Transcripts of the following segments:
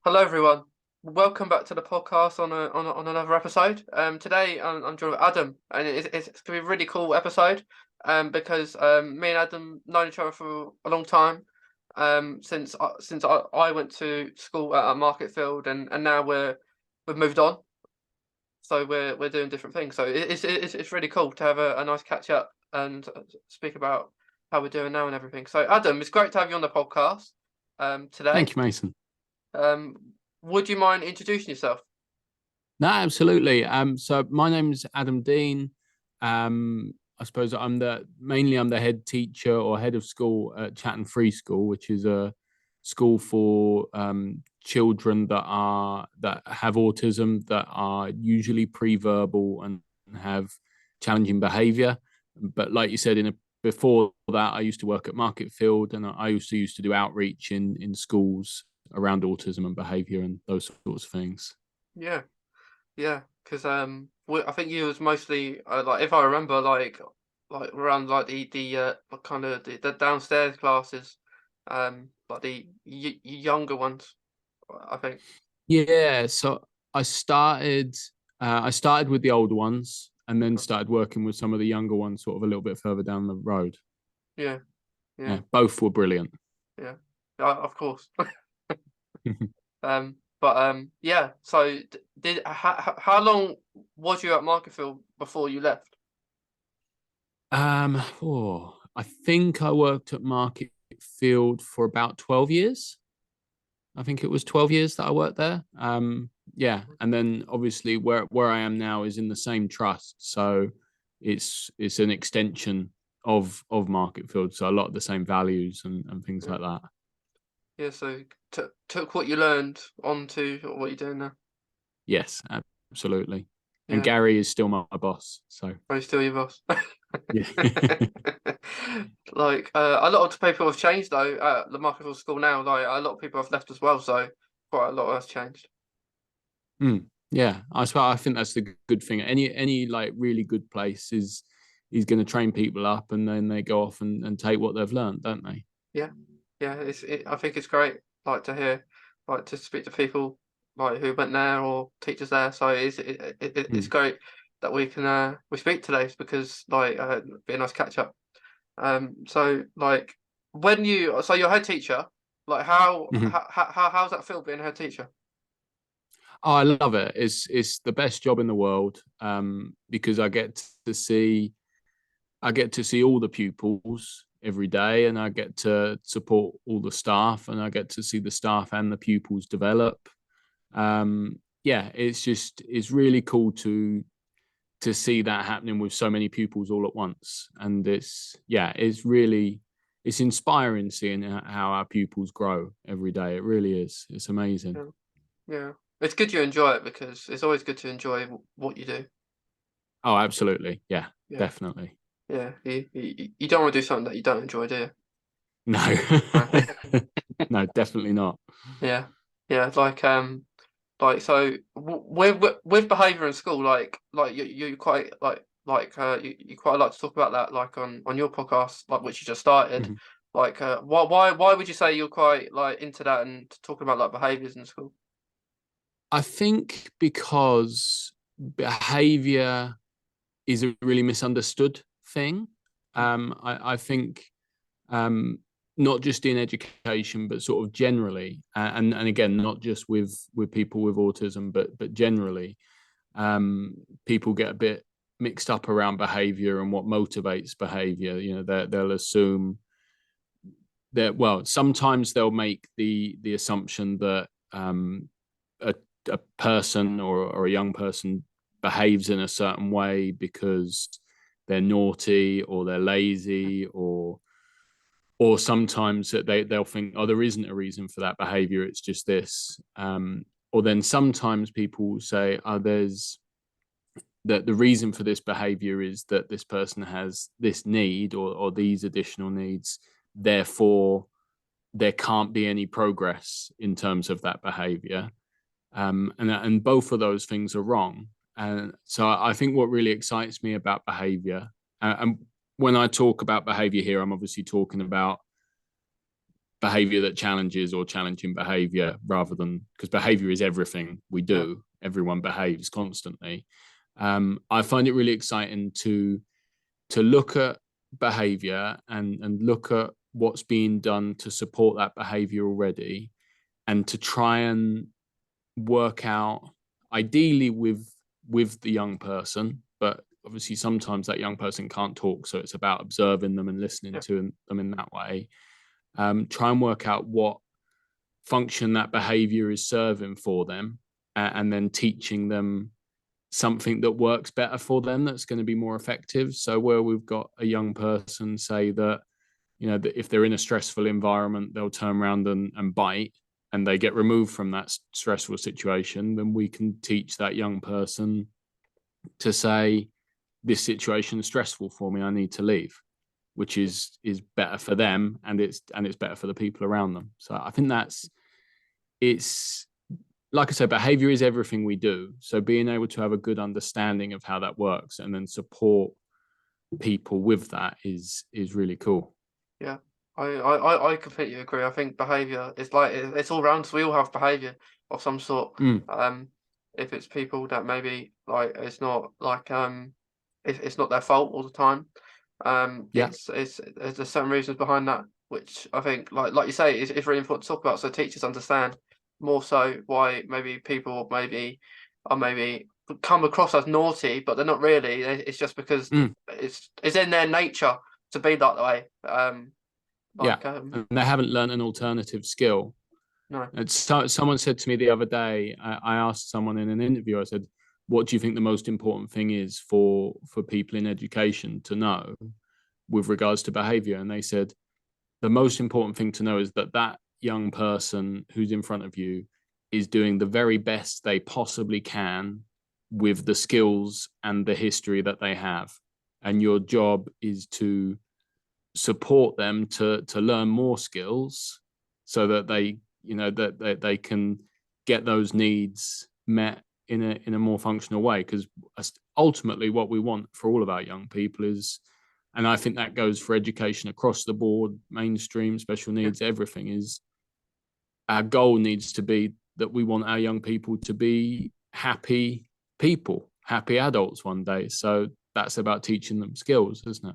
Hello, everyone. Welcome back to the podcast on another episode. Today I'm joined with Adam, and it's gonna be a really cool episode. Because me and Adam known each other for a long time. Since I went to school at Marketfield, and now we've moved on, so we're doing different things. So it's really cool to have a nice catch up and speak about how we're doing now and everything. So Adam, it's great to have you on the podcast today. Thank you, Mason. Um, would you mind introducing yourself? No, absolutely. So my name's Adam Dean. I suppose I'm the head teacher or head of school at Chatton Free School, which is a school for children that have autism, that are usually pre-verbal and have challenging behaviour. But like you said, before that, I used to work at Marketfield, and I also used to do outreach in schools around autism and behaviour and those sorts of things. Yeah, yeah, because I think you was mostly like, if I remember, like around like the kind of the downstairs classes, like the younger ones, I think. Yeah, so I started I started with the older ones and then started working with some of the younger ones sort of a little bit further down the road. Yeah, yeah, Yeah, both were brilliant. yeah, of course. Yeah. So did how long was you at Marketfield before you left? I think I worked at Marketfield for about 12 years. I think it was 12 years that I worked there. Yeah, and then obviously where I am now is in the same trust, so it's an extension of Marketfield, so a lot of the same values and things Yeah, like that. yeah. So took what you learned onto what you're doing now. Yes, absolutely. And Yeah. Gary is still my boss, so Are you still your boss? yeah. Like a lot of people have changed though at the Marketville school now. Like a lot of people have left as well, so quite a lot has changed. Mm, yeah, I think that's the good thing. Any like really good place is going to train people up, and then they go off and take what they've learned, don't they? Yeah, yeah. I think it's great. Like to hear, like to speak to people like who went there or teachers there. So it's Mm, great that we speak today because like be a nice catch up. So like so you're head teacher. Like mhm. how's that feel being a head teacher? Oh, I love it. It's the best job in the world, because I get to see all the pupils every day, and I get to support all the staff, and I get to see the staff and the pupils develop. Yeah, it's really cool to see that happening with so many pupils all at once, and it's inspiring seeing how our pupils grow every day. It really is. It's amazing. Yeah. Yeah, it's good you enjoy it because it's always good to enjoy what you do. Oh, absolutely. Yeah, Yeah, definitely. yeah. You don't want to do something that you don't enjoy, do you? No. No. No, definitely not. Yeah, yeah. Like so with behaviour in school, like you quite you quite like to talk about that, like on your podcast, like which you just started. Mhm. Like, why would you say you're quite like into that and talking about like behaviours in school? I think because behavior is a really misunderstood thing. I think um, not just in education, but sort of generally, and again, not just with people with autism, but generally, people get a bit mixed up around behavior and what motivates behavior. You know, they'll assume that, well, sometimes they'll make the assumption that a, a person or a young person behaves in a certain way because they're naughty or they're lazy, or sometimes that they'll think, oh, there isn't a reason for that behavior, it's just this. Or then sometimes people will say, oh, there's that the reason for this behavior is that this person has this need or these additional needs, therefore there can't be any progress in terms of that behavior. And both of those things are wrong. And so I think what really excites me about behavior, and when I talk about behavior here, I'm obviously talking about behavior that challenges or challenging behavior, rather than, because behavior is everything we do. Everyone behaves constantly. I find it really exciting to look at behavior and look at what's being done to support that behavior already, and to try and work out, ideally with the young person, but obviously sometimes that young person can't talk, so it's about observing them and listening to them in that way. Try and work out what function that behavior is serving for them, and then teaching them something that works better for them, that's going to be more effective. So where we've got a young person say that, that if they're in a stressful environment, they'll turn around and bite, and they get removed from that stressful situation, then we can teach that young person to say, this situation is stressful for me, I need to leave, which is better for them, and it's better for the people around them. So I think it's like I said, behavior is everything we do. So being able to have a good understanding of how that works and then support people with that is really cool. Yeah, I completely agree. I think behaviour is like it's all round. So we all have behaviour of some sort. If it's people that maybe like it's not like it's not their fault all the time. It's there's certain reasons behind that, which I think like you say is really important to talk about, so teachers understand more so why maybe people maybe come across as naughty, but they're not really. It's just because it's in their nature to be that way. And they haven't learned an alternative skill. No. Someone said to me the other day, I asked someone in an interview, I said, what do you think the most important thing is for people in education to know with regards to behavior? And they said, the most important thing to know is that young person who's in front of you is doing the very best they possibly can with the skills and the history that they have. And your job is to support them to learn more skills, so that they can get those needs met in a more functional way. Because ultimately what we want for all of our young people is, and I think that goes for education across the board, mainstream, special needs, everything, is our goal needs to be that we want our young people to be happy people, happy adults one day. So that's about teaching them skills, isn't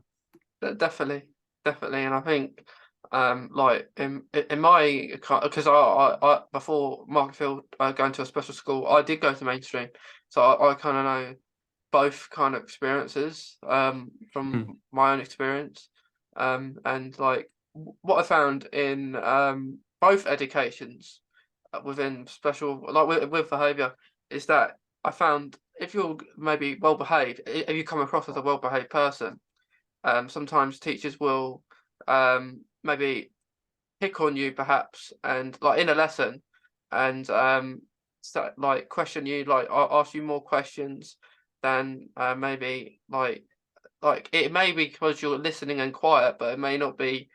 it? Definitely. And I think like in my, because I before Markfield going to a special school, I did go to mainstream, so I kind of know both kind of experiences from my own experience, and like what I found in both educations within special, like with behaviour, is that I found if you're maybe well behaved, if you come across as a well behaved person, sometimes teachers will maybe pick on you perhaps, and like in a lesson, and start, like question you, like ask you more questions than maybe like it may be because you're listening and quiet, but it may not be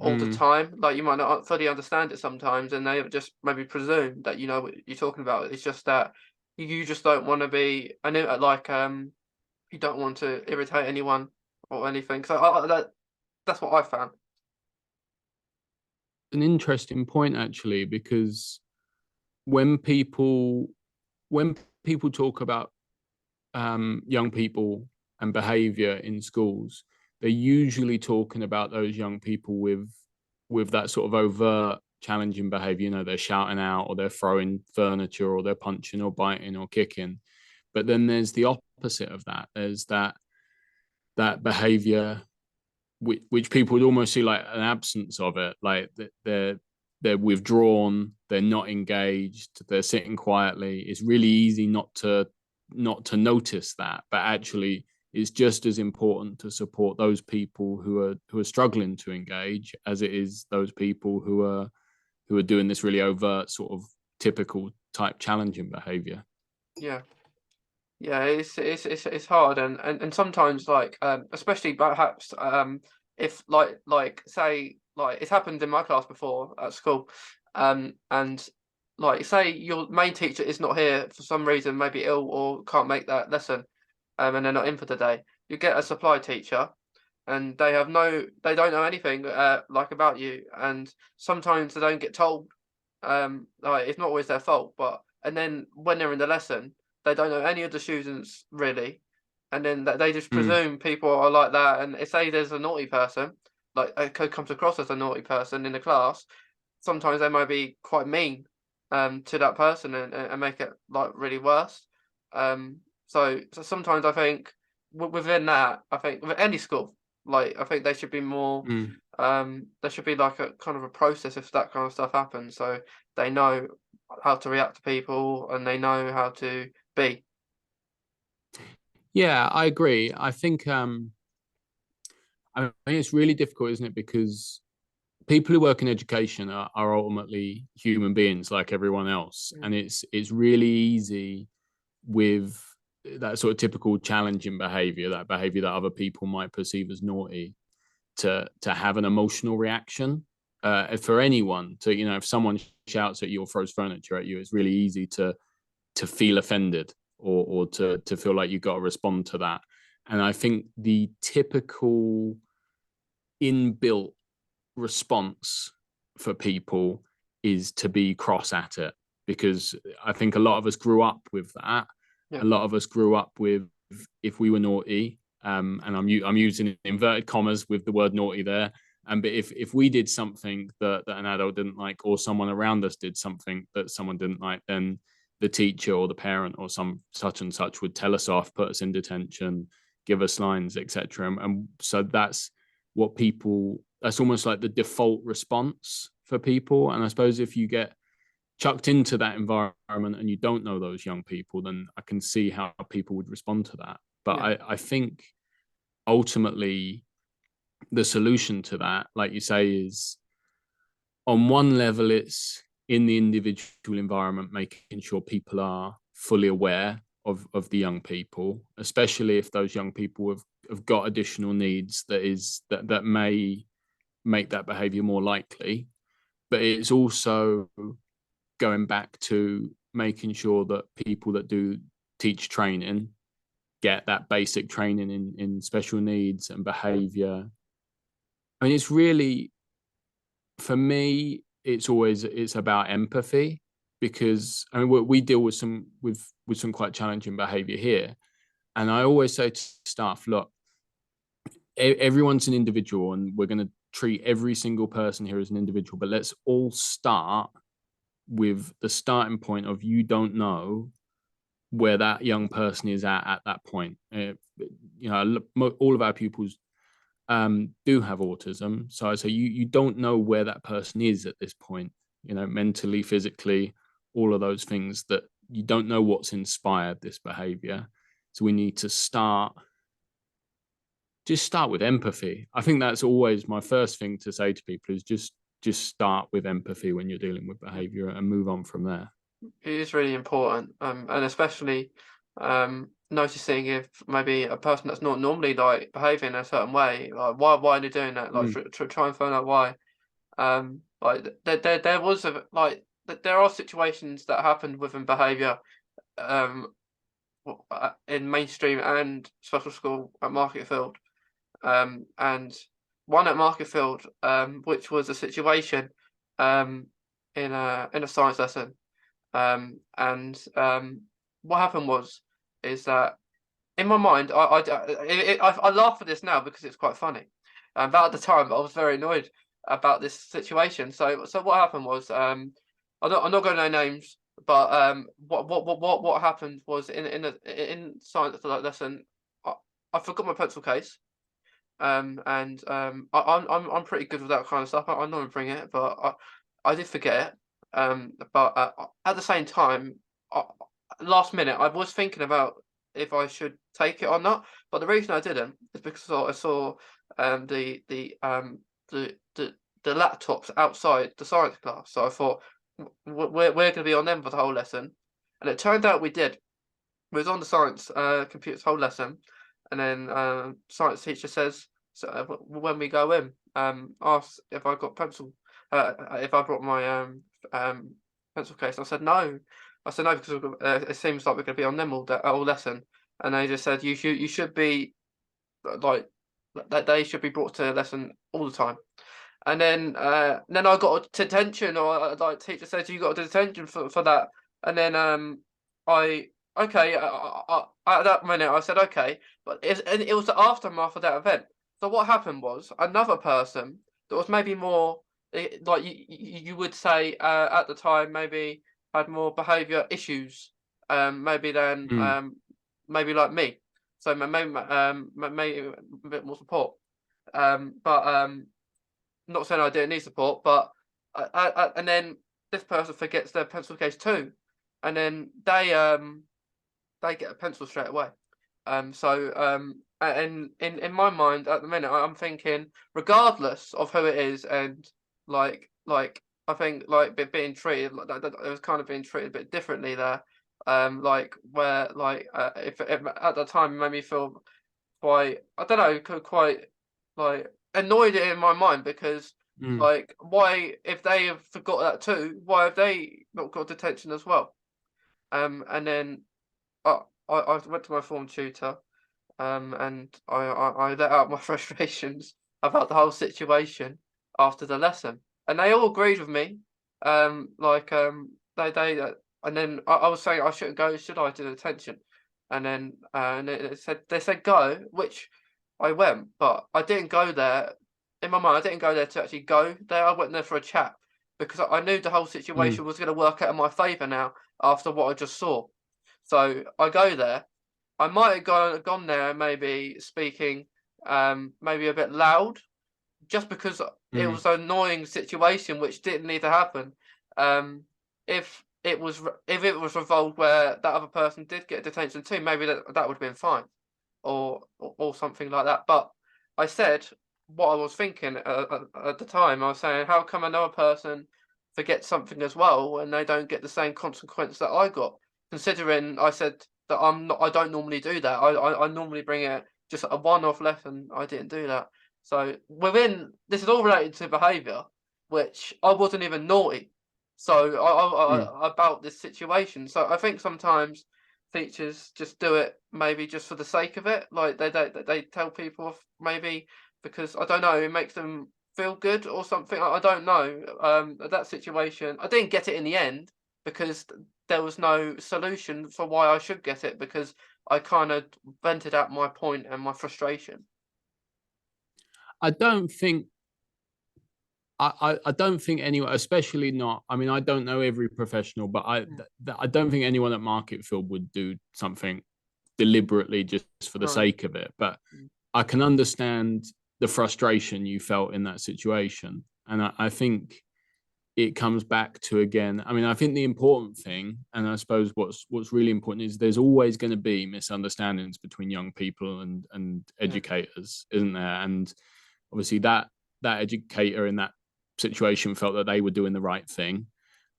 all the time. Like you might not fully understand it sometimes, and they just maybe presume that you know what you're talking about. It's just that you just don't want to be, I know, like you don't want to irritate anyone or anything. So that's what I found. An interesting point, actually, because when people talk about young people and behavior in schools, they're usually talking about those young people with that sort of overt challenging behavior. You know, they're shouting out, or they're throwing furniture, or they're punching or biting or kicking. But then there's the opposite of that. There's that behavior which people would almost see like an absence of it, like they're withdrawn, they're not engaged, they're sitting quietly. It's really easy not to notice that, but actually it's just as important to support those people who are struggling to engage as it is those people who are doing this really overt sort of typical type challenging behavior. Yeah, it's hard, and sometimes like especially perhaps if like say like it's happened in my class before at school, and like say your main teacher is not here for some reason, maybe ill or can't make that lesson, and they're not in for the day. You get a supply teacher, and they don't know anything like about you, and sometimes they don't get told. Like it's not always their fault, but and then when they're in the lesson, they don't know any of the students really, and then they just Mm, presume people are like that. And if say there's a naughty person, like comes across as a naughty person in the class, sometimes they might be quite mean to that person and make it like really worse. So sometimes I think within that, I think with any school, like I think they should be more. mm. There should be like a kind of a process if that kind of stuff happens, so they know how to react to people and they know how to be. Yeah, I agree. I think it's really difficult, isn't it? Because people who work in education are ultimately human beings like everyone else, Mm. and it's really easy with that sort of typical challenging behavior, that behavior that other people might perceive as naughty, to have an emotional reaction. For anyone to, if someone shouts at you or throws furniture at you, it's really easy to feel offended, or to feel like you've got to respond to that. And I think the typical inbuilt response for people is to be cross at it, because I think a lot of us grew up with that. Yeah, A lot of us grew up with, if we were naughty, and I'm using inverted commas with the word naughty there. But if we did something that an adult didn't like, or someone around us did something that someone didn't like, then the teacher or the parent or some such and such would tell us off, put us in detention, give us lines, etc. And so what people that's almost like the default response for people. And I suppose if you get chucked into that environment and you don't know those young people, then I can see how people would respond to that. But yeah, I think ultimately the solution to that, like you say, is on one level, it's in the individual environment, making sure people are fully aware of the young people, especially if those young people have got additional needs that may make that behavior more likely. But it's also going back to making sure that people that do teach training get that basic training in special needs and behavior. I mean, it's really, for me, it's about empathy, because I mean we deal with some quite challenging behavior here. And I always say to staff, look, everyone's an individual, and we're going to treat every single person here as an individual, but let's all start with the starting point of, you don't know where that young person is at that point. All of our pupils do have autism, so I say you don't know where that person is at this point, mentally, physically, all of those things, that you don't know what's inspired this behavior. So we need to start with empathy. I think that's always my first thing to say to people, is just start with empathy when you're dealing with behavior, and move on from there. it is really important, and especially noticing if maybe a person that's not normally like behaving in a certain way, like why are they doing that? Like Mm, try and find out why. Like there was there are situations that happened within behaviour, um, in mainstream and special school at Marketfield, and one at Marketfield, which was a situation, um, in a science lesson, and what happened was is that in my mind, I laugh at this now because it's quite funny, but at the time I was very annoyed about this situation. So what happened was, I'm not going to know names, but what happened was in science lesson, I, I forgot my pencil case. And I'm pretty good with that kind of stuff. I normally bring it, but I did forget it. But at the same time, I, last minute, I was thinking about if I should take it or not. But the reason I didn't is because I saw um the the um the the the laptops outside the science class. So I thought we're going to be on them for the whole lesson, and it turned out we did. We was on the science computers whole lesson, and then science teacher says, so, when we go in, asks if I got pencil, if I brought my pencil case. I said no. I said no because it seems like we're going to be on them all lesson, and they just said you should be like that they should be brought to a lesson all the time. And then I got a detention, or like teacher said, you got a detention for that. And then I okay, at that minute I said okay, but it was the aftermath of that event. So what happened was another person that was maybe more like you would say at the time maybe had more behaviour issues, maybe than Mm, maybe like me. So maybe a bit more support. But not saying I didn't need support, but and then this person forgets their pencil case too, and then they get a pencil straight away. And in my mind at the minute, I'm thinking, regardless of who it is, and I think like being treated like that, it was kind of being treated a bit differently there. Like where like if at the time it made me feel quite, I don't know, quite like annoyed in my mind because mm, like why, if they have forgot that too, why have they not got detention as well? And then I went to my form tutor, and I let out my frustrations about the whole situation after the lesson, and they all agreed with me. And then I was saying I shouldn't go, should I, to detention? And then and they said go, which I went, but I didn't go there. In my mind, I didn't go there to actually go there. I went there for a chat because I knew the whole mm, situation was going to work out in my favour now after what I just saw. So I go there. I might have gone there maybe speaking maybe a bit loud, just because it mm, was an annoying situation which didn't need to happen. Um, if it was resolved where that other person did get detention too, maybe that would have been fine, or something like that. But I said what I was thinking at the time. I was saying, how come another person forgets something as well and they don't get the same consequence that I got? Considering I said that I don't normally do that. I normally bring it just a one-off lesson. I didn't do that. So within this is all related to behaviour, which I wasn't even naughty. So mm. about this situation. So I think sometimes teachers just do it maybe just for the sake of it. Like they tell people off maybe because I don't know, it makes them feel good or something. I don't know. That situation, I didn't get it in the end because there was no solution for why I should get it because I kind of vented out my point and my frustration. I don't think I don't think anyone, especially not. I mean, I don't know every professional, but Mm. I don't think anyone at Marketfield would do something deliberately just for the No. sake of it. But Mm. I can understand the frustration you felt in that situation, and I think it comes back to, again, I mean, I think the important thing, and I suppose what's really important, is there's always going to be misunderstandings between young people and Yeah. educators, isn't there? And obviously that educator in that situation felt that they were doing the right thing,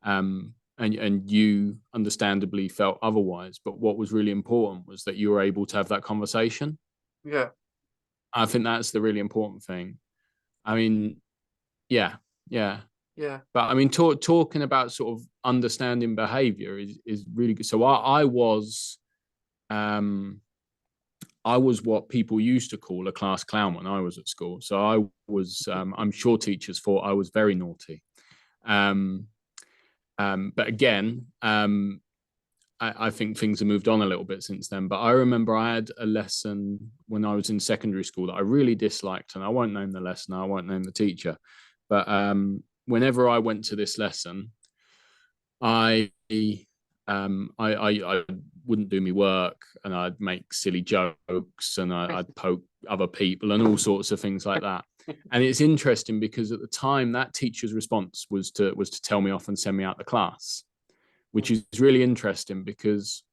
and you understandably felt otherwise. But what was really important was that you were able to have that conversation. Yeah. I think that's the really important thing. I mean, yeah, yeah. Yeah. But I mean, talking about sort of understanding behavior is really good. So um, I was what people used to call a class clown when I was at school. So I was, I'm sure teachers thought I was very naughty. Um, but again, I think things have moved on a little bit since then. But I remember I had a lesson when I was in secondary school that I really disliked, and I won't name the lesson, I won't name the teacher. But whenever I went to this lesson, I I wouldn't do my work, and I'd make silly jokes, and I'd poke other people and all sorts of things like that. And it's interesting because at the time that teacher's response was to tell me off and send me out the class, which is really interesting because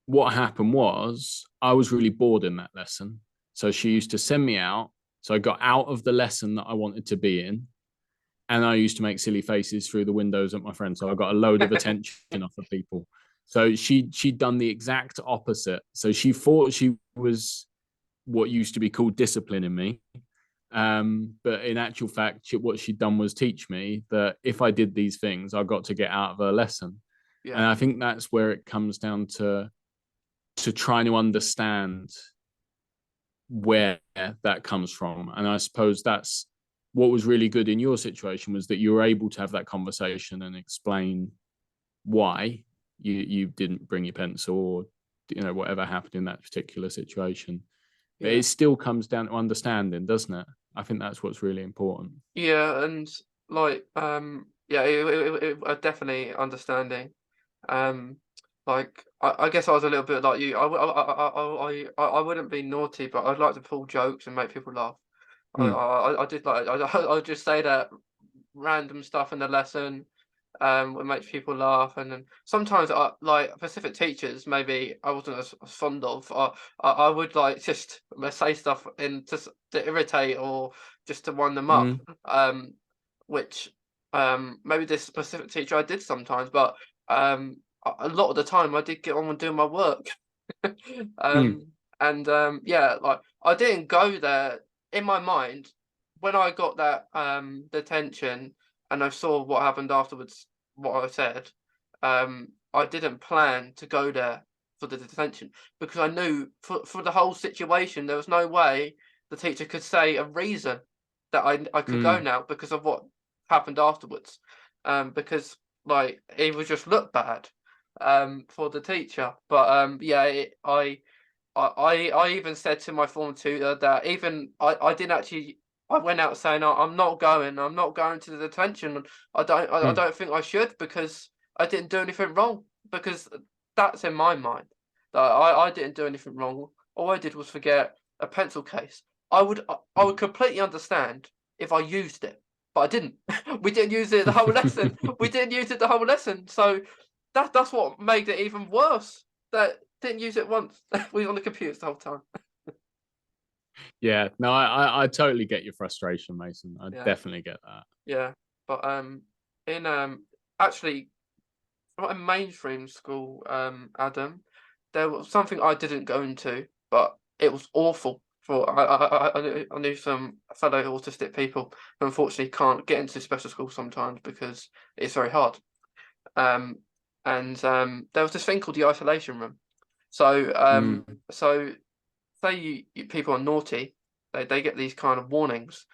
what happened was I was really bored in that lesson. So she used to send me out. So I got out of the lesson that I wanted to be in, and I used to make silly faces through the windows at my friends. So I got a load of attention off of people. So she'd done the exact opposite. So she thought she was what used to be called disciplining me. But in actual fact, what she'd done was teach me that if I did these things, I got to get out of a lesson. And Yeah. I think that's where it comes down to trying to understand where that comes from. And I suppose that's what was really good in your situation, was that you were able to have that conversation and explain why you didn't bring your pencil, or whatever happened in that particular situation. But Yeah. it still comes down to understanding, doesn't it? I think that's what's really important. Yeah, and like yeah, definitely understanding. Um, like I guess I was a little bit like you. I wouldn't be naughty, but I'd like to pull jokes and make people laugh. Mm, I did like I would just say that random stuff in the lesson, what makes people laugh, and then sometimes like specific teachers maybe I wasn't as fond of. I would like just say stuff in just to irritate or just to wind them up. mm, Which maybe this specific teacher I did sometimes, but a lot of the time I did get on with doing my work. mm, um, and yeah, like I didn't go there in my mind when I got that detention and I saw what happened afterwards, what I said. I didn't plan to go there for the detention because I knew for the whole situation there was no way the teacher could say a reason that I can go mm. now because of what happened afterwards. Because like it would just look bad for the teacher. But yeah, I even said to my former tutor that even I didn't actually. I went out saying I'm not going. I'm not going to the detention. I Mm. don't think I should because I didn't do anything wrong. Because that's in my mind that I didn't do anything wrong. All I did was forget a pencil case. I would completely understand if I used it, but I didn't. We didn't use it the whole lesson. We didn't use it the whole lesson. So that's what made it even worse. That didn't use it once. We were on the computers the whole time. Yeah, no, I totally get your frustration, Mason. I Yeah, definitely get that. yeah. But in actually not in mainstream school, Adam, there was something I didn't go into, but it was awful. For I knew some fellow autistic people who unfortunately can't get into special school sometimes because it's very hard. Um, and there was this thing called the isolation room. So Mm, so say people are naughty, they get these kind of warnings,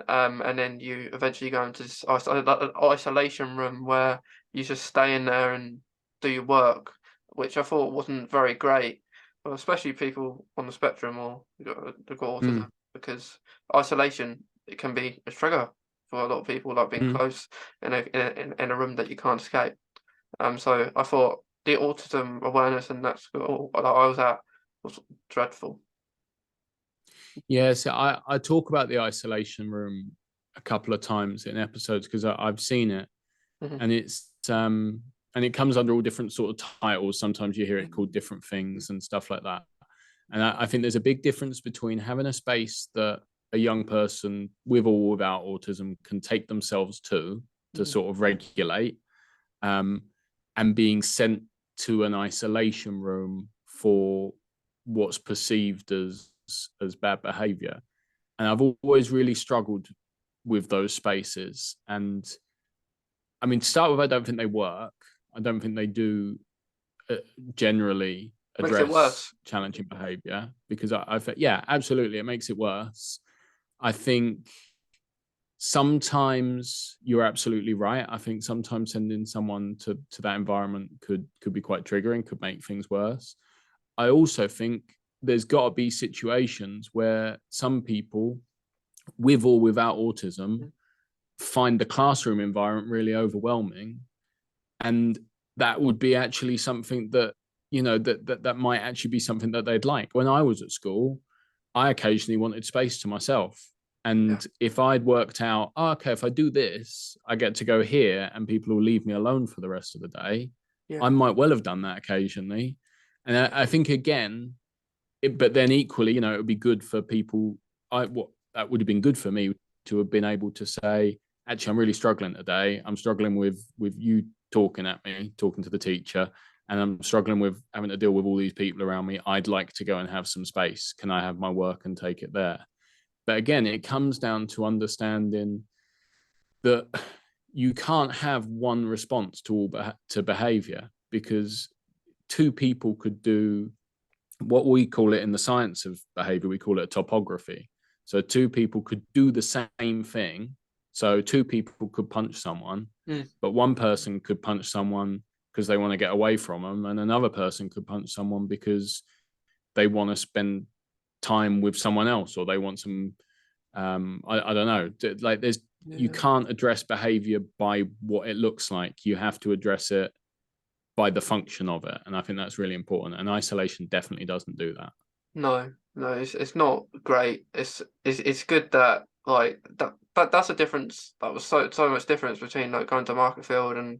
and then you eventually go into this isolation room where you just stay in there and do your work, which I thought wasn't very great, well, especially people on the spectrum or who've got autism, mm, because isolation it can be a trigger for a lot of people, like being mm. close in a room that you can't escape. So I thought the autism awareness in that school that I was at was dreadful. Yeah, so I talk about the isolation room a couple of times in episodes because I've seen it, Mhm. and and it comes under all different sort of titles. Sometimes you hear it called different things and stuff like that. And I think there's a big difference between having a space that a young person with or without autism can take themselves to Mhm. sort of regulate, um, and being sent to an isolation room for what's perceived as bad behavior. And I've always really struggled with those spaces. And I mean, to start with, I don't think they work. I don't think they do uh, generally Makes it address worse. challenging behavior, because I yeah, absolutely, it makes it worse. I think sometimes you're absolutely right. I think sometimes sending someone to that environment could be quite triggering, could make things worse. I also think there's got to be situations where some people, with or without autism, Mhm. find the classroom environment really overwhelming, and that would be actually something that that might actually be something that they'd like. When I was at school, I occasionally wanted space to myself, Yeah, and if I'd worked out, oh, okay, if I do this, I get to go here and people will leave me alone for the rest of the day, yeah, I might well have done that occasionally. And I think again, but then equally, it would be good for people. What that would have been good for me to have been able to say, actually, I'm really struggling today. I'm struggling with you talking at me, talking to the teacher, and I'm struggling with having to deal with all these people around me. I'd like to go and have some space. Can I have my work and take it there? But again, it comes down to understanding that you can't have one response to all to behavior, because two people could do what we call it in the science of behavior, we call it a topography. So two people could do the same thing. So two people could punch someone, but one person could punch someone because they want to get away from them, and another person could punch someone because they want to spend time with someone else, or they want some I don't know, like there's you can't address behavior by what it looks like. You have to address it by the function of it, and I think that's really important, and isolation definitely doesn't do that. No, it's not great. It's good that like that that's a difference. That was so much difference between like going to Marketfield and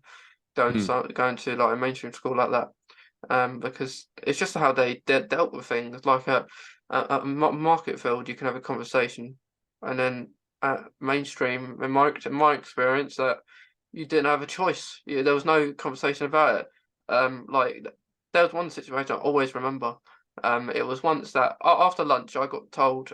going to like a mainstream school like that. Because it's just how they dealt with things. Like at Marketfield, you can have a conversation, and then at mainstream, in my experience, that you didn't have a choice. There was no conversation about it. Like there was one situation I always remember. It was once that after lunch, I got told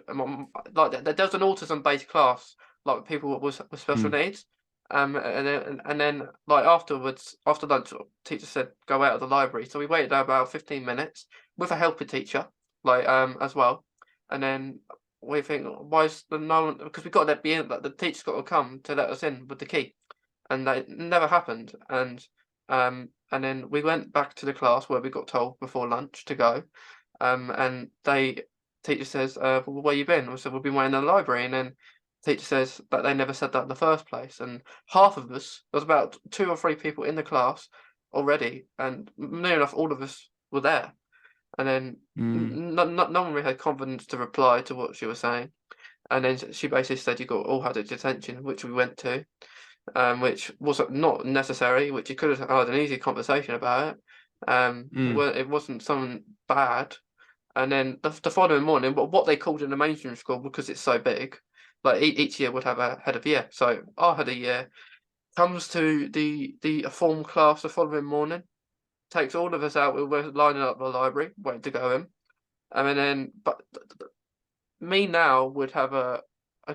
like there was an autism-based class, like people with special needs. And then like afterwards, after lunch, teacher said go out of the library. So we waited there about 15 minutes with a helper teacher, like as well. And then we think, why is the no one? Because we got to be in. Like the teacher's got to come to let us in with the key, and that never happened. And then we went back to the class where we got told before lunch to go. And teacher says, well, where you been? We said we've been waiting in the library, and then teacher says that they never said that in the first place. And half of us, there was about 2 or 3 people in the class already, and near enough all of us were there. And then no one really had confidence to reply to what she was saying. And then she basically said you got all had a detention, which we went to, which was not necessary, which you could have had an easy conversation about it. Well, it wasn't something bad. And then the following morning, what they called in the mainstream school, because it's so big, like each year would have a head of year. So our head of year comes to the form class the following morning, takes all of us out. We were lining up the library, waiting to go in. And then, but me now would have a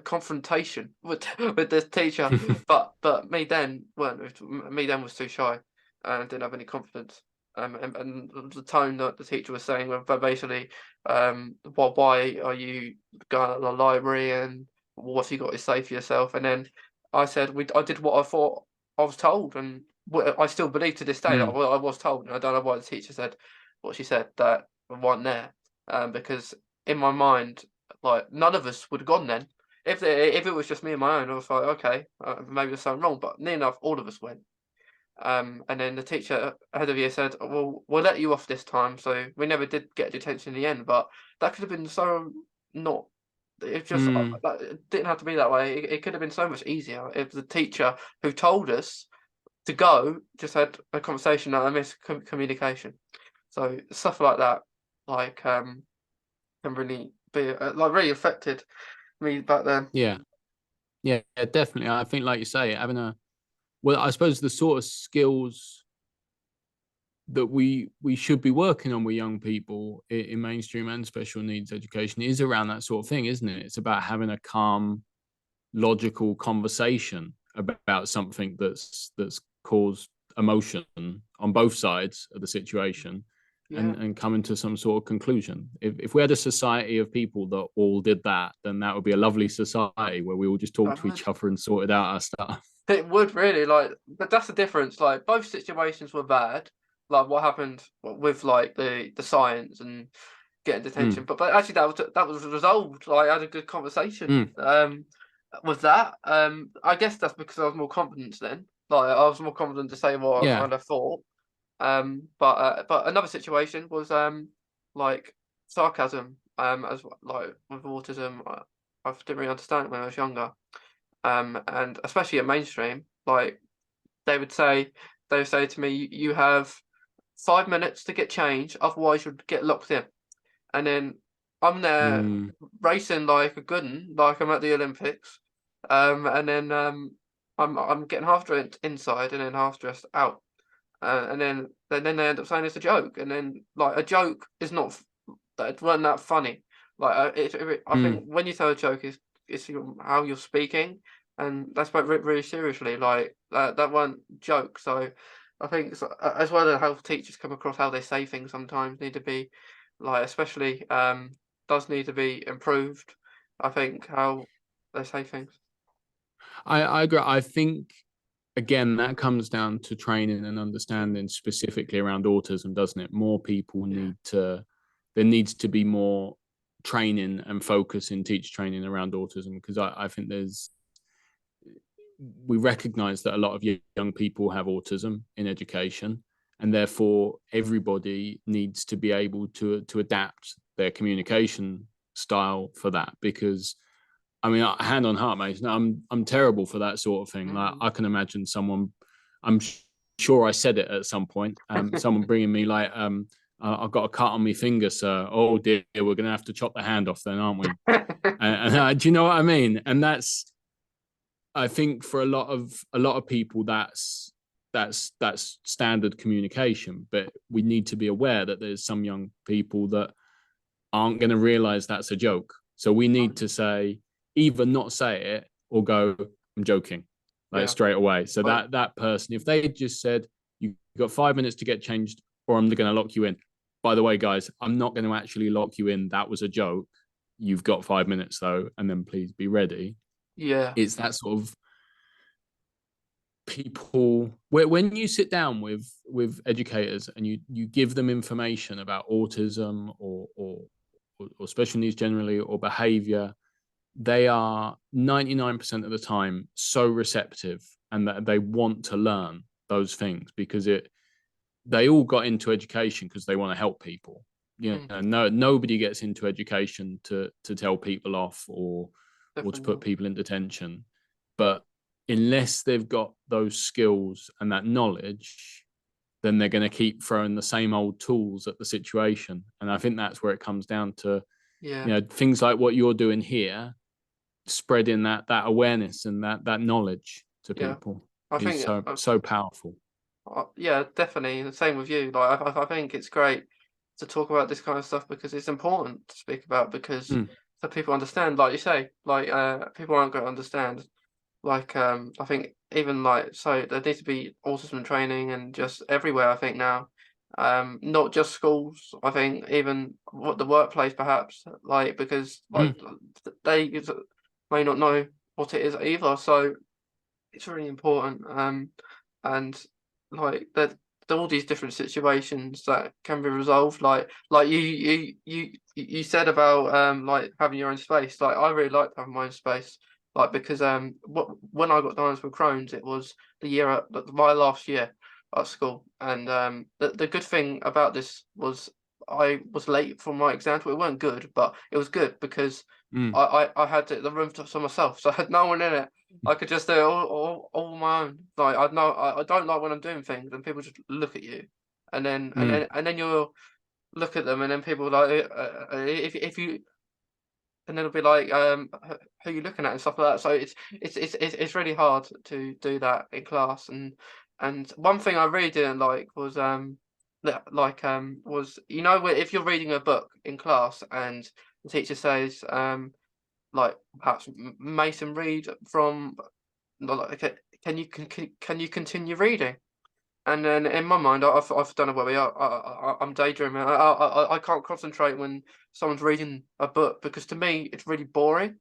confrontation with this teacher, but me then weren't. Me then was too shy and didn't have any confidence. And the tone that the teacher was saying, but basically, why are you going to the library and what have you got to say for yourself? And then I said, I did what I thought I was told, and I still believe to this day that I was told, and I don't know why the teacher said what she said, that I wasn't there, because in my mind, like none of us would have gone then. If it was just me and my own, I was like, okay, maybe there's something wrong, but near enough, all of us went. And then the teacher head of year said, "Well, we'll let you off this time." So we never did get detention in the end, but that could have been so not. It just it didn't have to be that way. It could have been so much easier if the teacher who told us to go just had a conversation and a miscommunication. So stuff like that, like can really be like really affected me back then. Yeah, definitely. I think, like you say, having well, I suppose the sort of skills that we should be working on with young people in mainstream and special needs education is around that sort of thing, isn't it? It's about having a calm, logical conversation about something that's caused emotion on both sides of the situation, and coming to some sort of conclusion. If we had a society of people that all did that, then that would be a lovely society where we all just talk to each other and sorted out our stuff. It would really, like, but that's the difference. Like both situations were bad. Like what happened with like the science and getting detention, but actually that was resolved. Like I had a good conversation with that. I guess that's because I was more confident then. Like I was more confident to say what I kind of thought. But another situation was like sarcasm. As like with autism, I didn't really understand it when I was younger. And especially at mainstream, like they would say to me, you have 5 minutes to get change, otherwise you'd get locked in. And then I'm there racing like a good one, like I'm at the Olympics. And then I'm getting half dressed inside and then half dressed out. And then they end up saying it's a joke. And then like a joke is not that wasn't that funny. Like I think when you tell a joke, it's how you're speaking, and that's quite really seriously. Like that weren't joke. So I think as well as how teachers come across, how they say things sometimes need to be like especially does need to be improved. I think how they say things. I agree. I think again that comes down to training and understanding specifically around autism, doesn't it? More people Yeah. need to. There needs to be more training and focus in teacher training around autism, because I think we recognize that a lot of young people have autism in education, and therefore everybody needs to be able to adapt their communication style for that. Because I mean, hand on heart, mate, I'm terrible for that sort of thing. Like Mm. I can imagine someone, I'm sure I said it at some point, someone bringing me like, I've got a cut on my finger, sir. Oh dear, we're gonna have to chop the hand off then, aren't we? Do you know what I mean? And that's, I think for a lot of people, that's standard communication. But we need to be aware that there's some young people that aren't going to realize that's a joke. So we need to say, either not say it or go, I'm joking, like Yeah. straight away. So But that person, if they just said, you got 5 minutes to get changed, or I'm going to lock you in. By the way, guys, I'm not going to actually lock you in. That was a joke. You've got 5 minutes though, and then please be ready. yeah. It's that sort of people, when you sit down with educators and you give them information about autism or special needs generally, or behavior, they are 99% of the time so receptive, and that they want to learn those things, because they all got into education because they want to help people. Mm. Nobody gets into education to tell people off, or to Definitely put not. people in detention. But unless they've got those skills and that knowledge, then they're going to keep throwing the same old tools at the situation. And I think that's where it comes down to, Yeah. things like what you're doing here, spreading that awareness and that knowledge to Yeah. people I is think so powerful. yeah, definitely. The same with you. Like, I think it's great to talk about this kind of stuff because it's important to speak about because Mm, so people understand, like you say, like people aren't going to understand. Like I think even like so there needs to be autism training and just everywhere. I think now, not just schools. I think even what the workplace perhaps like because like mm, they may not know what it is either. So it's really important. And like there are all these different situations that can be resolved. Like you said about like having your own space. Like I really like having my own space. Like because when I got diagnosed with Crohn's, it was my last year at school, and the good thing about this was I was late for my exams. Well, it weren't good, but it was good because mm, I had the room to myself, so I had no one in it. I could just do it all on my own. Like I don't like when I'm doing things and people just look at you, and then mm. you'll look at them, and then people like if you and it'll be like who you looking at and stuff like that. So it's really hard to do that in class. And one thing I really didn't like was was if you're reading a book in class and the teacher says like perhaps Mason read from like, okay, can you continue reading? And then in my mind, I've done it where I'm daydreaming. I can't concentrate when someone's reading a book because to me it's really boring.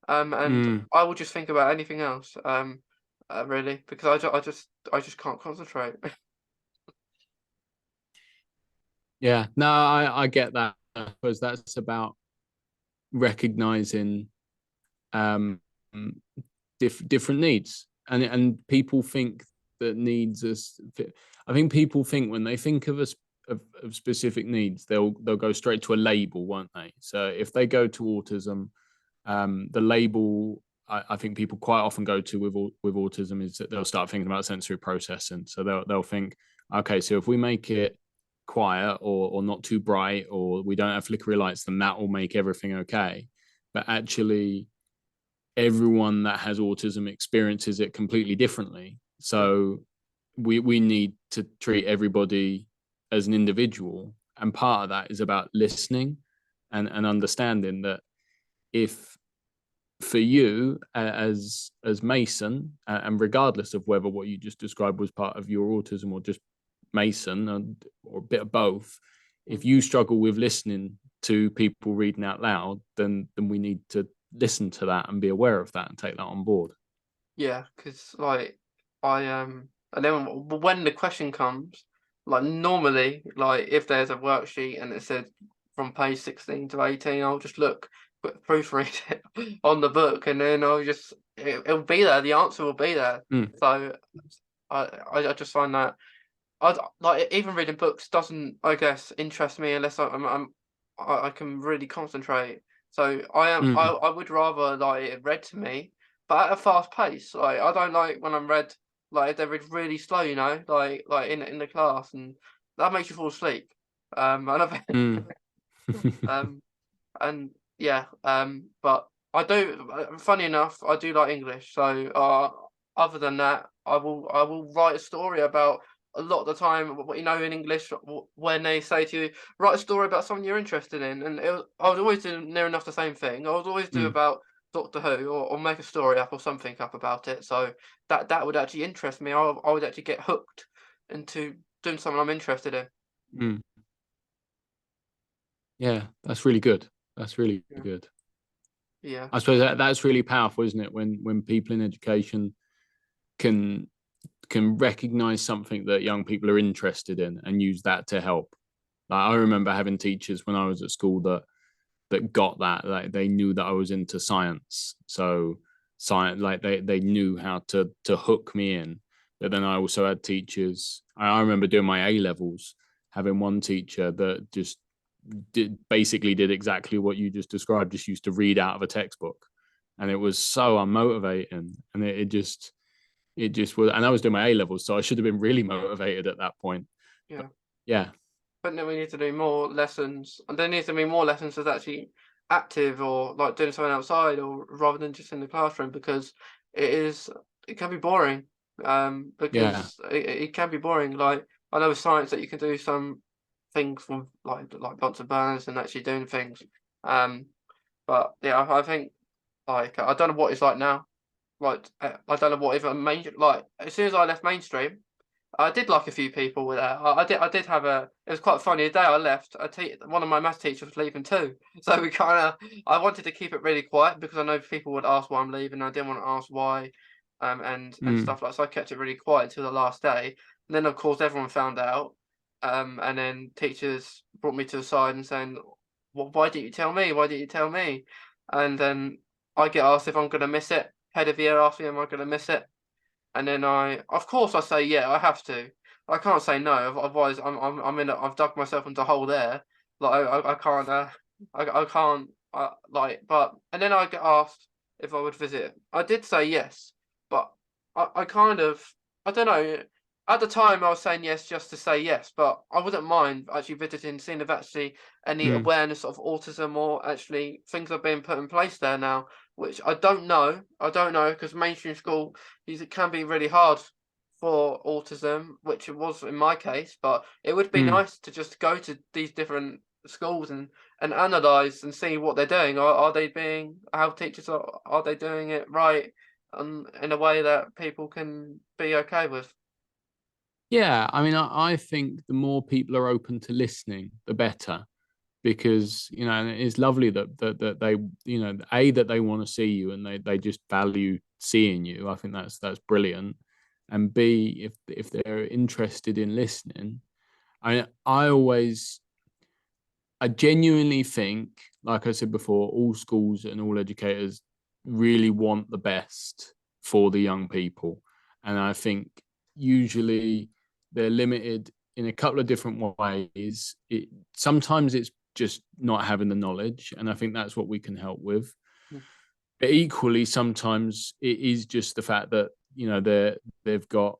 And Mm. I will just think about anything else. Really, because I just can't concentrate. Yeah, no, I get that. I suppose that's about recognizing um, different needs, and people think that needs is. I think people think when they think of us of specific needs, they'll go straight to a label, won't they? So if they go to autism, the label I think people quite often go to with autism is that they'll start thinking about sensory processing. So they'll think, okay, so if we make it quiet or not too bright, or we don't have flickery lights, then that will make everything okay. But actually, everyone that has autism experiences it completely differently. Yeah, So we need to treat everybody as an individual, and part of that is about listening and understanding that if for you as Mason, and regardless of whether what you just described was part of your autism or just Mason, or a bit of both, if you struggle with listening to people reading out loud, then we need to listen to that and be aware of that and take that on board. Yeah, because like and then when the question comes, like normally, like if there's a worksheet and it said from page 16 to 18, I'll just proofread it on the book, and then it'll be there. The answer will be there. So I just find that like even reading books doesn't, I guess, interest me unless I can really concentrate. So I would rather like it read to me, but at a fast pace. Like I don't like when I'm read like they're read really slow, you know, like in the class, and that makes you fall asleep. And and yeah, but I do. Funny enough, I do like English. So other than that, I will write a story about. A lot of the time, you know, in English, when they say to you, write a story about something you're interested in, and I would always do near enough the same thing. I would always do about Doctor Who, or make a story up or something up about it. So that would actually interest me. I would actually get hooked into doing something I'm interested in. Yeah, that's really good. That's really good. Yeah. I suppose that's really powerful, isn't it? When people in education can recognize something that young people are interested in and use that to help. Like, I remember having teachers when I was at school that got that, like they knew that I was into science, so science, like they knew how to hook me in. But then I also had teachers. I remember doing my A levels, having one teacher that just basically did exactly what you just described, just used to read out of a textbook, and it was so unmotivating, and it just was. And I was doing my A levels, so I should have been really motivated at that point. Yeah. But yeah. But then we need to do more lessons, and there needs to be more lessons that's actually active, or like doing something outside, or rather than just in the classroom, because it can be boring. Because it can be boring. Like I know with science that you can do some things from like Bunsen burners and actually doing things. But yeah, I think like I don't know what it's like now. Like I don't know what even like as soon as I left mainstream. I did like a few people with that. I did have a. It was quite funny. The day I left, one of my maths teachers was leaving too. So we kind of. I wanted to keep it really quiet because I know people would ask why I'm leaving. I didn't want to ask why, and stuff like. So I kept it really quiet until the last day. And then of course everyone found out. And then teachers brought me to the side and saying, "Well, why didn't you tell me? Why didn't you tell me?" And then I get asked if I'm going to miss it. Head of year asked me, "Am I going to miss it?" And then of course, I say, yeah, I have to. I can't say no. Otherwise, I've dug myself into a hole there. Like I can't. I can't. Like, but and then I get asked if I would visit. I did say yes, but I kind of. I don't know. At the time, I was saying yes just to say yes, but I wouldn't mind actually visiting, seeing if actually any awareness of autism or actually things are being put in place there now, which I don't know. I don't know because mainstream school it can be really hard for autism, which it was in my case. But it would be nice to just go to these different schools and analyze and see what they're doing. Are they being how teachers are they doing it right, in a way that people can be okay with? Yeah, I mean, I think the more people are open to listening, the better, because and it's lovely that they that they want to see you and they just value seeing you. I think that's brilliant. And B, if they're interested in listening, I genuinely think, like I said before, all schools and all educators really want the best for the young people, and I think usually they're limited in a couple of different ways. Sometimes it's just not having the knowledge, and I think that's what we can help with. But equally, sometimes it is just the fact that they've got.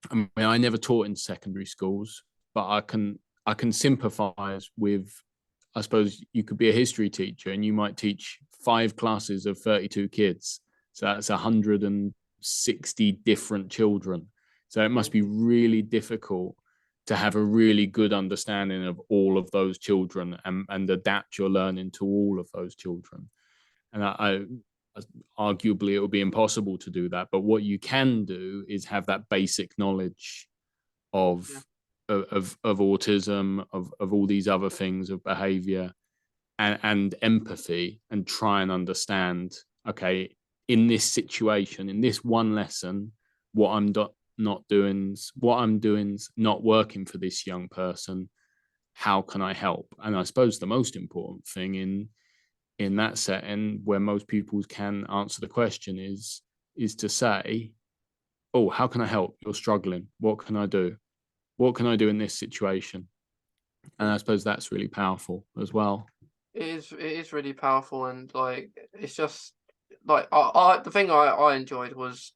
I mean, I never taught in secondary schools, but I can sympathise with. I suppose you could be a history teacher, and you might teach 5 classes of 32 kids, so that's 160 different children. So it must be really difficult to have a really good understanding of all of those children and adapt your learning to all of those children. And I arguably it would be impossible to do that. But what you can do is have that basic knowledge of of autism, of all these other things, of behavior and empathy, and try and understand, okay, in this situation, in this one lesson, what I'm not doing's not working for this young person. How can I help? And I suppose the most important thing in that setting, where most people can answer the question, is to say, oh, how can I help? You're struggling. What can I do? What can I do in this situation? And I suppose that's really powerful as well. It is really powerful, and like it's just like I the thing I enjoyed was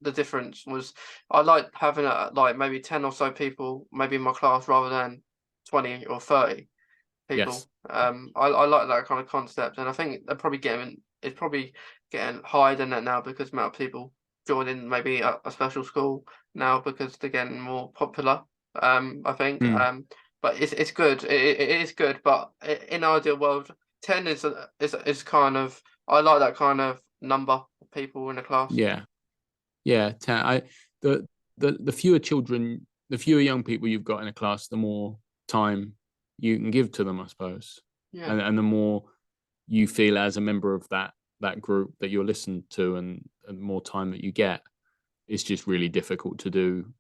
the difference was I liked having like maybe 10 or so people maybe in my class rather than 20 or 30 Yes. people. I like that kind of concept, and I think it's probably getting higher than that now because the amount of people joining maybe a special school now because they're getting more popular. I think. Mm. But it's good. It is good. But in our ideal world, 10 is kind of I like that kind of number of people in a class. Yeah. Yeah. The the fewer children, the fewer young people you've got in a class, the more time you can give to them, I suppose, Yeah. and the more you feel as a member of that group that you're listened to, and more time that you get. It's just really difficult to do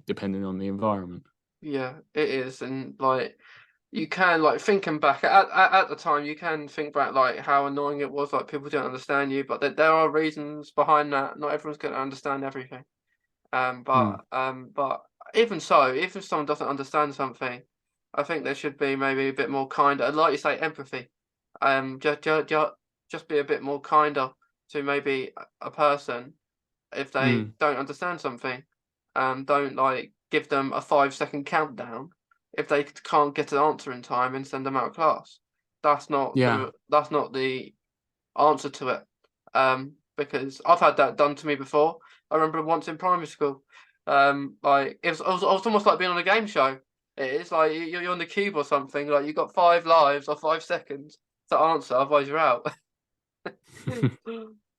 depending on the environment. Yeah, it is, and like you can like thinking back at the time, you can think back like how annoying it was, like people don't understand you, but there are reasons behind that. Not everyone's going to understand everything. Mm. But even so, if someone doesn't understand something, I think there should be maybe a bit more kinder, like you say, empathy. Just be a bit more kinder to maybe a person if they Mm. don't understand something. Don't like give them a 5-second countdown if they can't get an answer in time and send them out of class. Yeah. That's not the answer to it. Because I've had that done to me before. I remember once in primary school. Like it was almost like being on a game show. It is like you're on the cube or something. Like you've got 5 lives or 5 seconds to answer, otherwise you're out.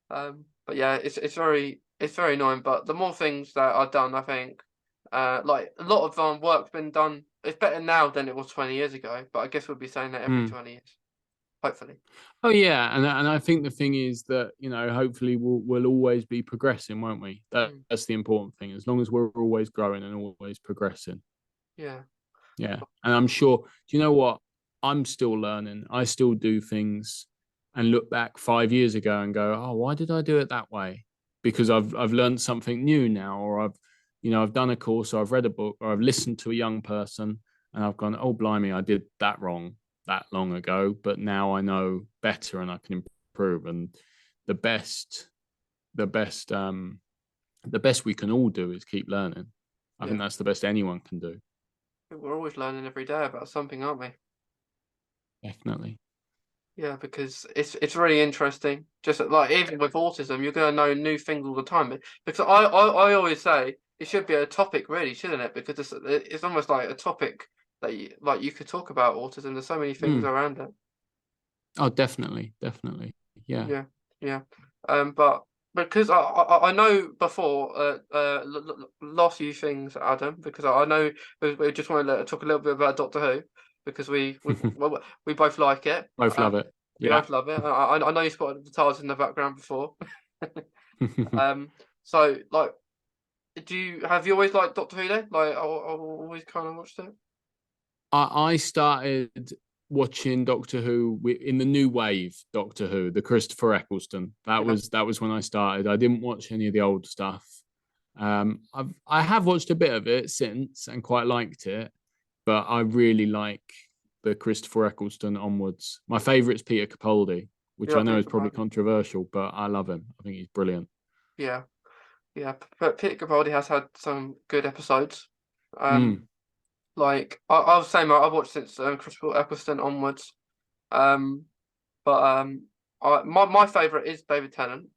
But yeah, it's very annoying. But the more things that are done, I think, like a lot of work's been done. It's better now than it was 20 years ago. But I guess we'll be saying that every Mm. 20 years, hopefully. Oh yeah, and I think the thing is that, hopefully we'll always be progressing, won't we? Mm, That's the important thing. As long as we're always growing and always progressing. yeah, Yeah, and I'm sure. Do you know what? I'm still learning. I still do things and look back 5 years ago and go, "Oh, why did I do it that way?" Because I've learned something new now, or I've done a course, or I've read a book, or I've listened to a young person, and I've gone, "Oh, blimey, I did that wrong that long ago, but now I know better and I can improve." And the best, the best, the best we can all do is keep learning. I think yeah. that's the best anyone can do. We're always learning every day about something, aren't we? Definitely. Yeah, because it's really interesting. Just like even with autism, you're gonna know new things all the time. Because I always say it should be a topic, really, shouldn't it? Because it's almost like a topic that you could talk about autism. There's so many things Mm. around it. Oh, definitely, definitely. Yeah. Yeah, yeah. But because I know before lost few things, Adam. Because I know we just want to talk a little bit about Doctor Who because well, we both like it. Both love it. We Yeah. both love it. I know you spotted the TARDIS in the background before. So like, have you always liked Doctor Who then? Like, I always kind of watched it. I started watching Doctor Who in the new wave Doctor Who, the Christopher Eccleston. Yeah, That was when I started. I didn't watch any of the old stuff. I have watched a bit of it since and quite liked it, but I really like the Christopher Eccleston onwards. My favourite's Peter Capaldi, which yeah, I know Peter is probably Capaldi. controversial, but I love him. I think he's brilliant. Yeah, yeah. But Peter Capaldi has had some good episodes. Um, Mm, like I was saying, I've watched since Christopher Eccleston onwards. Um, but my favorite is David Tennant.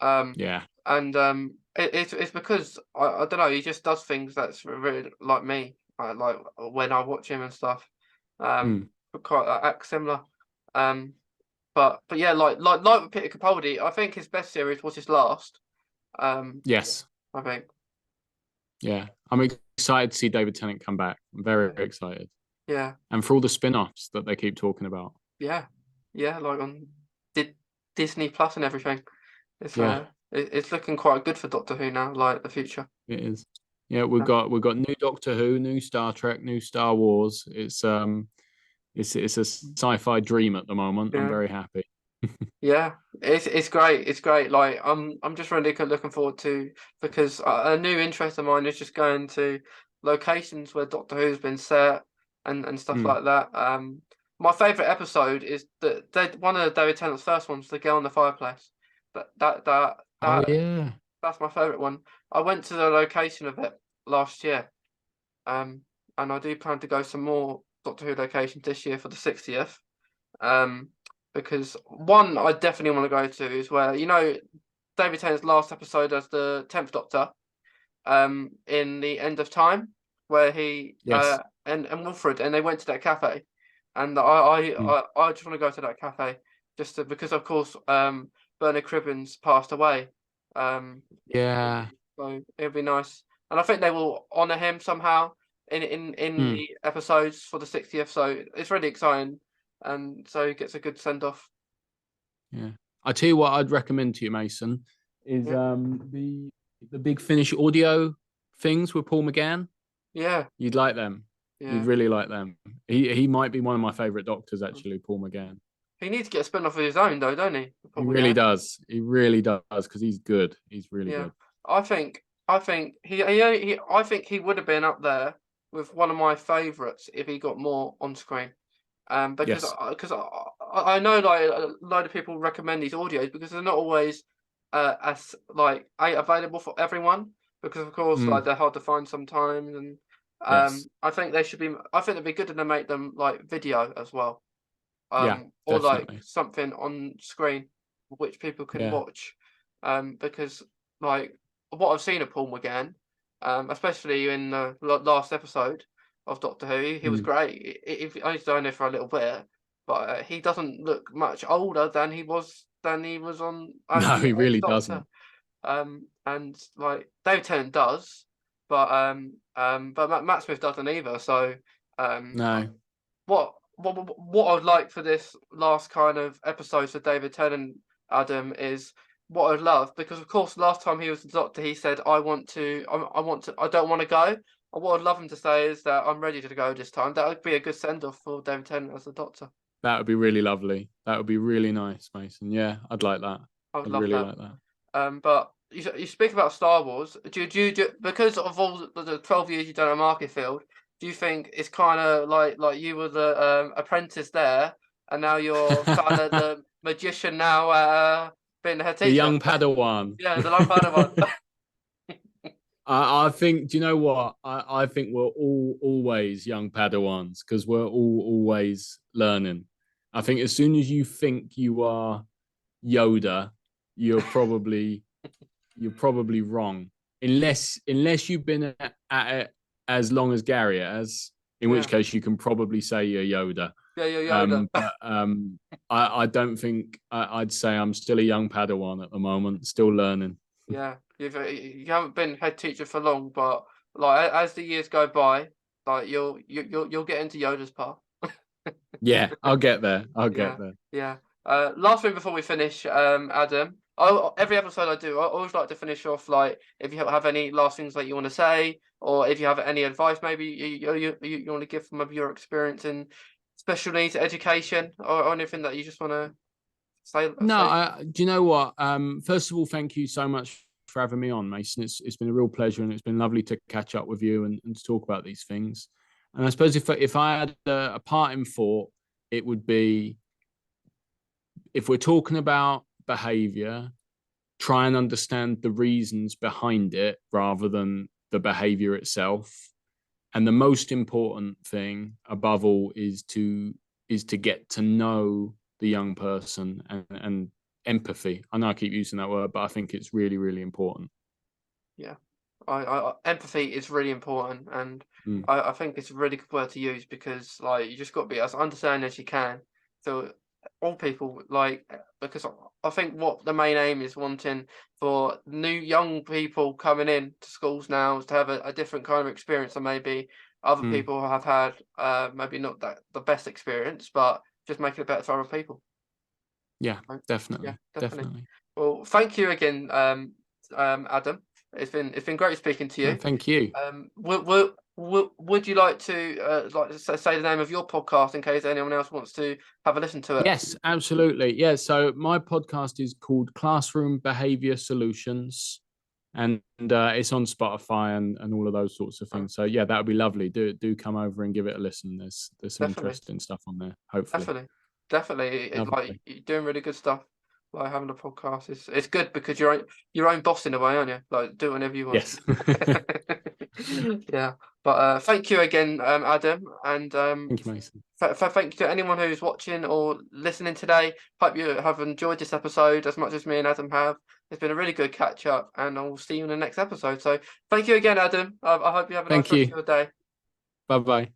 Um, yeah. and it's because I don't know, he just does things that's really like me. Like when I watch him and stuff. Mm, Quite act similar. Um, but yeah, like with Peter Capaldi, I think his best series was his last. Um, yes. I think. Yeah, I'm excited to see David Tennant come back. I'm very, very excited, Yeah, and for all the spin-offs that they keep talking about. yeah, yeah. Like on Disney Plus and everything. It's Yeah, it's looking quite good for Doctor Who now. Like the future. it is. Yeah, Yeah. we've got new Doctor Who, new Star Trek, new Star Wars. It's a sci-fi dream at the moment. I'm Yeah. very happy. Yeah, it's great. It's great. Like I'm just really looking forward to, because a new interest of mine is just going to locations where Doctor Who's been set and stuff Mm. like that. My favorite episode is one of David Tennant's first ones, the girl in the fireplace. That that that Oh that yeah, that's my favorite one. I went to the location of it last year. Um, and I do plan to go some more Doctor Who locations this year for the 60th. Um, because one I definitely want to go to is where, David Tennant's last episode as the 10th Doctor, in the End of Time, where he yes. and Wilfred, and they went to that cafe, and Mm. I just want to go to that cafe because of course Bernard Cribbins passed away, um Yeah. so it'd be nice, and I think they will honor him somehow in Mm. the episodes for the 60th, so it's really exciting, and so he gets a good send off. Yeah. I tell you what, I'd recommend to you, Mason, is Yeah, the Big Finish audio things with Paul McGann. yeah, You'd like them. You'd yeah. really like them. He might be one of my favorite doctors, actually, Paul McGann. He needs to get a spin off of his own though, don't he? He Paul really McGann. does. He really does because he's good. He's really Yeah, good. I think I think he would have been up there with one of my favourites if he got more on screen. Because Yes. I know like a load of people recommend these audios because they're not always as like available for everyone, because of course like Mm. they're hard to find sometimes, and Yes. I think they should be. I think it'd be good to make them like video as well, Yeah, or like definitely. something on screen which people can Yeah. watch, because like what I've seen of Paul McGann, especially in the last episode of Doctor Who, he was Mm. great. If I used to know for a little bit, but he doesn't look much older than he was on as No, the he Eighth really Doctor. doesn't. And like David Tennant does, but Matt Smith doesn't either. So um, No. what I'd like for this last kind of episode for David Tennant, Adam, is what I'd love, because of course last time he was the Doctor he said I don't want to go. And what I'd love him to say is that I'm ready to go this time. That would be a good send off for David Tennant as the Doctor. That would be really lovely. That would be really nice, Mason. Yeah, I'd like that. I would I'd love really that. like that. But you speak about Star Wars. Do because of all the 12 years you've done at Marketfield, do you think it's kind of like you were the apprentice there, and now you're kind of the magician now, being the head The teacher? young Padawan. Yeah, the long Padawan. I think, do you know what? I think we're all always young Padawans because we're all always learning. I think as soon as you think you are Yoda, you're probably you're probably wrong. Unless you've been at it as long as Gary has, in which Yeah, case you can probably say you're Yoda. yeah, you're Yoda. But I don't think I'd say I'm still a young Padawan at the moment, still learning. Yeah, you haven't been head teacher for long, but like as the years go by, like you'll get into Yoda's path. Yeah, I'll get there. I'll Yeah, get there. yeah. Last thing before we finish, Adam. Every episode I do, I always like to finish off like if you have any last things that you want to say, or if you have any advice, maybe you want to give from your experience in special needs education, or anything that you just want to say. No, Say. do you know what? First of all, thank you so much for having me on, Mason. It's been a real pleasure, and it's been lovely to catch up with you and to talk about these things. And I suppose if I had a parting thought, it would be, if we're talking about behavior, try and understand the reasons behind it rather than the behavior itself. And the most important thing above all is to get to know the young person, and empathy. I know I keep using that word, but I think it's really, really important. Yeah, empathy is really important, and Mm. I think it's a really good word to use, because like you just got to be as understanding as you can. So all people, like, because I think what the main aim is wanting for new young people coming in to schools now is to have a different kind of experience than maybe other Mm. people have had, maybe not the best experience, but just making it better for other people. Yeah, Right? Yeah, definitely, definitely. definitely. Well, thank you again, Adam. It's been great speaking to No, you. thank you. Would you like to say the name of your podcast in case anyone else wants to have a listen to it? Yes, absolutely. Yeah. So my podcast is called Classroom Behaviour Solutions, and it's on Spotify and all of those sorts of things. So yeah, that would be lovely. Do come over and give it a listen. There's some Definitely, interesting stuff on there. Hopefully, definitely, definitely. Like, lovely. you're doing really good stuff. Like, having a podcast, it's good because you're your own boss in a way, aren't you? Like, do whatever you want. Yes. Yeah. But thank you again, Adam, and Thank you, Mason. thank you to anyone who's watching or listening today. Hope you have enjoyed this episode as much as me and Adam have. It's been a really good catch up, and I'll see you in the next episode. So thank you again, Adam. I hope you have a nice Thank rest of you. your day. Bye bye.